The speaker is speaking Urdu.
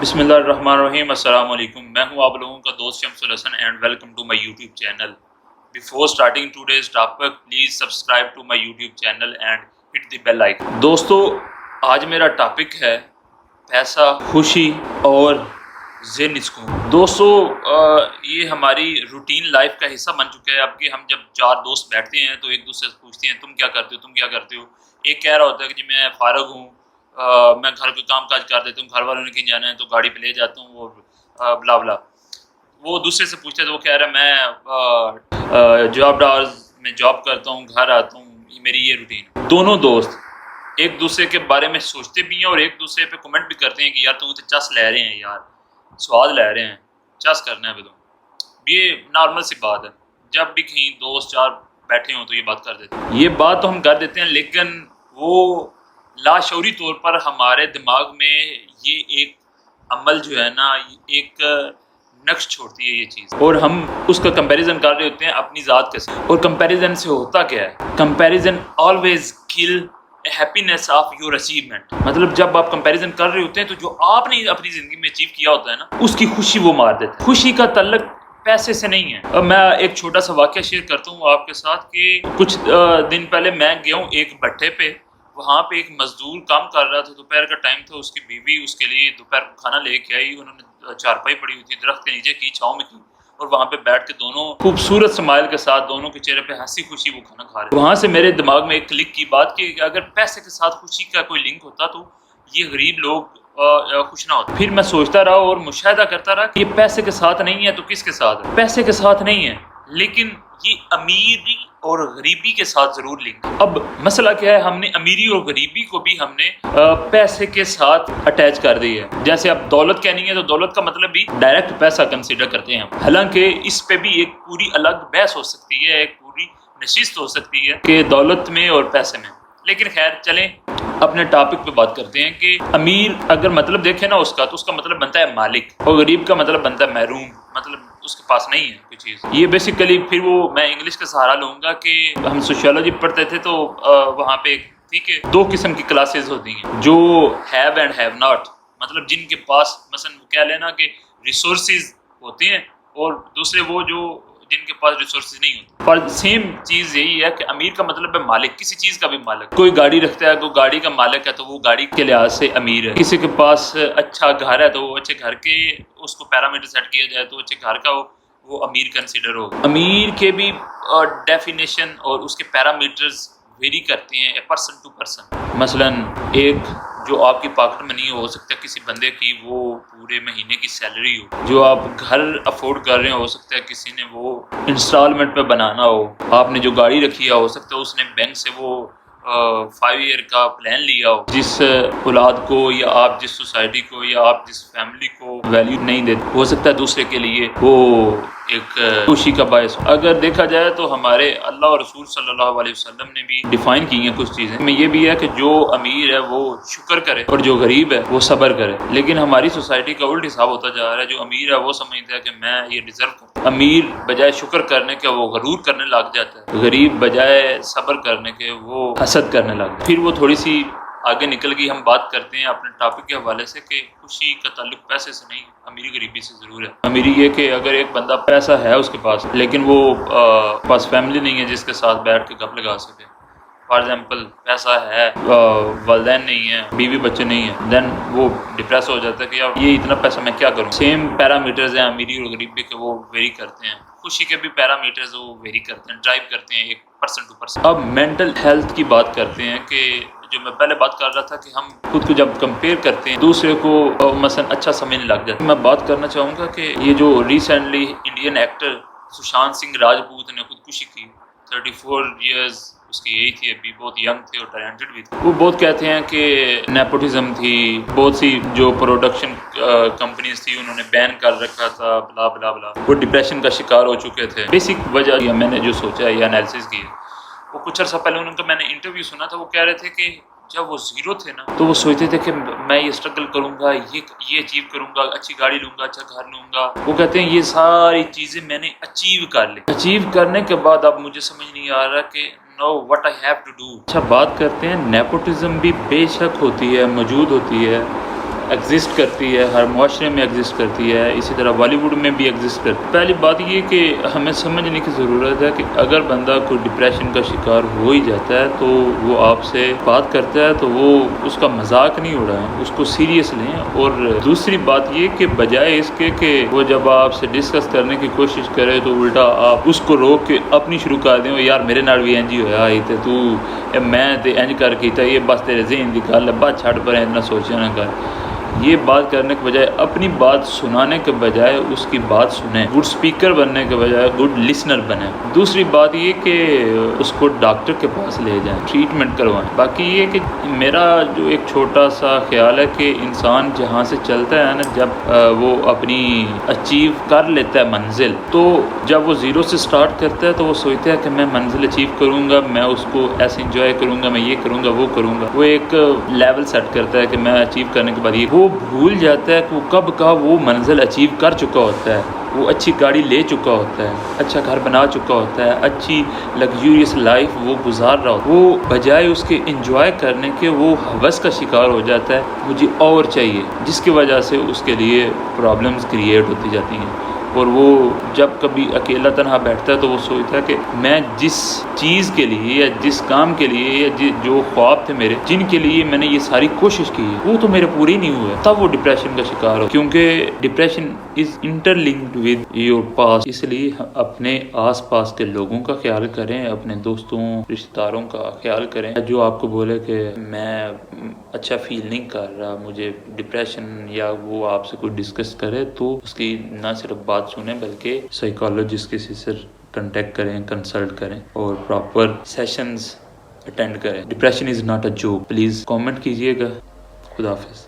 بسم اللہ الرحمن الرحیم. السلام علیکم. میں ہوں آپ لوگوں کا دوست Shams Ulhasan and welcome to my YouTube channel. Before starting today's topic please subscribe to my YouTube channel and hit the bell icon. دوستو, آج میرا ٹاپک ہے پیسہ, خوشی اور ذہنی سکون. دوستو, یہ ہماری روٹین لائف کا حصہ بن چکا ہے اب کہ ہم جب چار دوست بیٹھتے ہیں تو ایک دوسرے سے پوچھتے ہیں تم کیا کرتے ہو. ایک کہہ رہا ہوتا ہے کہ جی میں فارغ ہوں, میں گھر کے کام کاج کر دیتا ہوں, گھر والوں نے کہیں جانا ہے تو گاڑی پہ لے جاتا ہوں اور بلا بلا. وہ دوسرے سے پوچھتے تو وہ کہہ رہا ہے میں جاب کرتا ہوں, گھر آتا ہوں, میری یہ روٹین. دونوں دوست ایک دوسرے کے بارے میں سوچتے بھی ہیں اور ایک دوسرے پہ کمنٹ بھی کرتے ہیں کہ یار تم تو چس لے رہے ہیں, یار سواد لے رہے ہیں, چس کرنا ہے. یہ نارمل سی بات ہے, جب بھی کہیں دوست چار بیٹھے ہوں تو یہ بات کر دیتے ہیں. یہ بات تو ہم کر دیتے ہیں, لیکن وہ لاشعوری طور پر ہمارے دماغ میں یہ ایک عمل جو ہے نا, ایک نقش چھوڑتی ہے یہ چیز, اور ہم اس کا کمپیریزن کر رہے ہوتے ہیں اپنی ذات کے ساتھ. اور کمپیریزن سے ہوتا کیا ہے؟ کمپیریزن آلویز کل ہیپینس آف یور اچیومنٹ. مطلب جب آپ کمپیریزن کر رہے ہوتے ہیں تو جو آپ نے اپنی زندگی میں اچیو کیا ہوتا ہے نا, اس کی خوشی وہ مار دیتا ہے. خوشی کا تعلق پیسے سے نہیں ہے. اب میں ایک چھوٹا سا واقعہ شیئر کرتا ہوں آپ کے ساتھ کہ کچھ دن پہلے میں گیا ہوں ایک بھٹے پہ. وہاں پہ ایک مزدور کام کر رہا تھا, دوپہر کا ٹائم تھا. اس کی بیوی اس کے لیے دوپہر کو کھانا لے کے آئی. انہوں نے چارپائی پڑی ہوئی تھی درخت کے نیچے کی چھاؤں میں کی, اور وہاں پہ بیٹھ کے دونوں خوبصورت سمائل کے ساتھ دونوں کے چہرے پہ ہنسی خوشی وہ کھانا کھا رہے. وہاں سے میرے دماغ میں ایک کلک کی بات کہ اگر پیسے کے ساتھ خوشی کا کوئی لنک ہوتا تو یہ غریب لوگ خوش نہ ہوتے. پھر میں سوچتا رہا اور مشاہدہ کرتا رہا کہ یہ پیسے کے ساتھ نہیں ہے تو کس کے ساتھ ہے؟ پیسے کے ساتھ نہیں ہے, لیکن یہ امیری اور غریبی کے ساتھ ضرور لنک. اب مسئلہ کیا ہے, ہم نے امیری اور غریبی کو بھی ہم نے پیسے کے ساتھ اٹیچ کر دی ہے. جیسے اب دولت کہنی ہے تو دولت کا مطلب بھی ڈائریکٹ پیسہ کنسیڈر کرتے ہیں ہم, حالانکہ اس پہ بھی ایک پوری الگ بحث ہو سکتی ہے, ایک پوری نشست ہو سکتی ہے کہ دولت میں اور پیسے میں. لیکن خیر چلیں اپنے ٹاپک پہ بات کرتے ہیں کہ امیر اگر مطلب دیکھیں نا اس کا, تو اس کا مطلب بنتا ہے مالک, اور غریب کا مطلب بنتا ہے محروم, مطلب اس کے پاس نہیں ہے کوئی چیز. یہ بیسیکلی پھر وہ میں انگلش کا سہارا لوں گا کہ ہم سوشیولوجی پڑھتے تھے تو وہاں پہ ٹھیک ہے دو قسم کی کلاسز ہوتی ہیں, جو ہیو اینڈ ہیو ناٹ. مطلب جن کے پاس مثلا کہہ لینا کہ ریسورسز ہوتے ہیں, اور دوسرے وہ جو جن کے پاس ریسورسز نہیں ہوتے. پر سیم چیز یہی ہے کہ امیر کا مطلب ہے مالک, کسی چیز کا بھی مالک. کوئی گاڑی رکھتا ہے, کوئی گاڑی کا مالک ہے تو وہ گاڑی کے لحاظ سے امیر ہے. کسی کے پاس اچھا گھر ہے تو وہ اچھے گھر کے اس کو پیرامیٹر سیٹ کیا جائے تو اچھے گھر کا وہ امیر کنسیڈر ہوگا. امیر کے بھی ڈیفینیشن اور اس کے پیرامیٹرز ویری کرتے ہیں پرسن ٹو پرسن. مثلا ایک جو آپ کی پاکٹ منی ہو سکتا ہے کسی بندے کی وہ پورے مہینے کی سیلری ہو. جو آپ گھر افورڈ کر رہے ہو سکتا ہے کسی نے وہ انسٹالمنٹ پہ بنانا ہو. آپ نے جو گاڑی رکھی ہے ہو سکتا ہے اس نے بینک سے وہ 5 ایئر کا پلان لیا ہو. جس اولاد کو یا آپ جس سوسائٹی کو یا آپ جس فیملی کو ویلیو نہیں دیتے, ہو سکتا ہے دوسرے کے لیے وہ ایک خوشی کا باعث. اگر دیکھا جائے تو ہمارے اللہ اور رسول صلی اللہ علیہ وسلم نے بھی ڈیفائن کی ہیں کچھ چیزیں. میں یہ بھی ہے کہ جو امیر ہے وہ شکر کرے اور جو غریب ہے وہ صبر کرے. لیکن ہماری سوسائٹی کا الٹ حساب ہوتا جا رہا ہے. جو امیر ہے وہ سمجھتا ہے کہ میں یہ ڈیزرو کرتا ہوں. امیر بجائے شکر کرنے کے وہ غرور کرنے لگ جاتا ہے, غریب بجائے صبر کرنے کے وہ حسد کرنے لگ جاتا ہے. پھر وہ تھوڑی سی آگے نکل گئی. ہم بات کرتے ہیں اپنے ٹاپک کے حوالے سے کہ خوشی کا تعلق پیسے سے نہیں, امیری غریبی سے ضرور ہے. امیری یہ کہ اگر ایک بندہ پیسہ ہے اس کے پاس لیکن وہ پاس فیملی نہیں ہے جس کے ساتھ بیٹھ کے گپ لگا سکے. فار ایگزامپل پیسہ ہے, والدین نہیں ہیں, بیوی بچے نہیں ہیں, دین وہ ڈپریس ہو جاتا ہے کہ یار یہ اتنا پیسہ میں کیا کروں. سیم پیرامیٹرز ہیں امیری اور غریبی کے, وہ ویری کرتے ہیں. خوشی کے بھی پیرامیٹرز وہ ویری کرتے ہیں, ڈرائیو کرتے ہیں ایک پرسن ٹو پرسن. اب مینٹل ہیلتھ کی بات کرتے ہیں کہ جو میں پہلے بات کر رہا تھا کہ ہم خود کو جب کمپیئر کرتے ہیں دوسرے کو مثلا اچھا سمجھنے لگ جاتے ہیں. میں بات کرنا چاہوں گا کہ یہ جو recently Indian actor Sushant Singh Rajput نے خودکشی کی, 34 ایئرز اس کی ایج تھی, ابھی بہت ینگ تھے اور ٹیلنٹڈ بھی تھے. وہ بہت کہتے ہیں کہ نیپوٹزم تھی, بہت سی جو پروڈکشن کمپنیز تھی انہوں نے بین کر رکھا تھا, بلا بلا بلا. وہ ڈپریشن کا شکار ہو چکے تھے. بیسک وجہ یہ میں نے جو سوچا ہے یا انالیسس کی ہے, وہ کچھ عرصہ پہلے ان کا میں نے انٹرویو سنا تھا. وہ کہہ رہے تھے کہ جب وہ زیرو تھے نا تو وہ سوچتے تھے کہ میں یہ اسٹرگل کروں گا, یہ اچیو کروں گا, اچھی گاڑی لوں گا, اچھا گھر لوں گا. وہ کہتے ہیں یہ ساری چیزیں میں نے اچیو کر لی. اچیو کرنے کے بعد اب مجھے سمجھ نہیں آ رہا کہ no what I have to do. اچھا بات کرتے ہیں نیپوٹزم بھی بے شک ہوتی ہے, موجود ہوتی ہے. ایگزسٹ کرتی ہے، ہر معاشرے میں ایگزسٹ کرتی ہے، اسی طرح بالی ووڈ میں بھی ایگزسٹ کرتی ہے۔ پہلی بات یہ کہ ہمیں سمجھنے کی ضرورت ہے کہ اگر بندہ کوئی ڈپریشن کا شکار ہو ہی جاتا ہے تو وہ آپ سے بات کرتا ہے تو وہ اس کا مذاق نہیں اڑائیں، اس کو سیریس لیں۔ اور دوسری بات یہ کہ بجائے اس کے کہ وہ جب آپ سے ڈسکس کرنے کی کوشش کرے تو الٹا آپ اس کو روک کے اپنی شروع کر دیں، یار میرے نال بھی انج ہی ہویا آئی تے تو میں تے انج کر کیتا، یہ بس تیرے ذہن دی گل ہے، بات چھڑ پر اتنا سوچنا نہ کر۔ یہ بات کرنے کے بجائے اپنی بات سنانے کے بجائے اس کی بات سنیں، گڈ سپیکر بننے کے بجائے گڈ لسنر بنیں۔ دوسری بات یہ کہ اس کو ڈاکٹر کے پاس لے جائیں، ٹریٹمنٹ کروائیں۔ باقی یہ کہ میرا جو ایک چھوٹا سا خیال ہے کہ انسان جہاں سے چلتا ہے نا، جب وہ اپنی اچیو کر لیتا ہے منزل، تو جب وہ زیرو سے سٹارٹ کرتا ہے تو وہ سوچتا ہے کہ میں منزل اچیو کروں گا، میں اس کو ایسے انجوائے کروں گا، میں یہ کروں گا وہ کروں گا۔ وہ ایک لیول سیٹ کرتا ہے کہ میں اچیو کرنے کے بعد یہ، وہ بھول جاتا ہے کہ وہ کب کا وہ منزل اچیو کر چکا ہوتا ہے۔ وہ اچھی گاڑی لے چکا ہوتا ہے، اچھا گھر بنا چکا ہوتا ہے، اچھی لگژریس لائف وہ گزار رہا ہوتا ہے۔ وہ بجائے اس کے انجوائے کرنے کے وہ ہوس کا شکار ہو جاتا ہے، مجھے اور چاہیے، جس کی وجہ سے اس کے لیے پرابلمز کریٹ ہوتی جاتی ہیں۔ اور وہ جب کبھی اکیلا تنہا بیٹھتا ہے تو وہ سوچتا ہے کہ میں جس چیز کے لیے یا جس کام کے لیے یا جو خواب تھے میرے، جن کے لیے میں نے یہ ساری کوشش کی ہے، وہ تو میرے پورے ہی نہیں ہوئے، تب وہ ڈپریشن کا شکار ہو۔ کیونکہ depression is interlinked with your past, اس لیے اپنے آس پاس کے لوگوں کا خیال کریں، اپنے دوستوں رشتہ داروں کا خیال کریں۔ جو آپ کو بولے کہ میں اچھا فیل نہیں کر رہا، مجھے ڈپریشن، یا وہ آپ سے کوئی ڈسکس کرے تو اس کی نہ صرف بات سنیں بلکہ سائیکالوجسٹ کسی سے کنٹیکٹ کریں، کنسلٹ کریں اور پراپر سیشنز اٹینڈ کریں۔ Depression is not a joke. Please comment کیجیے گا۔ خدا حافظ۔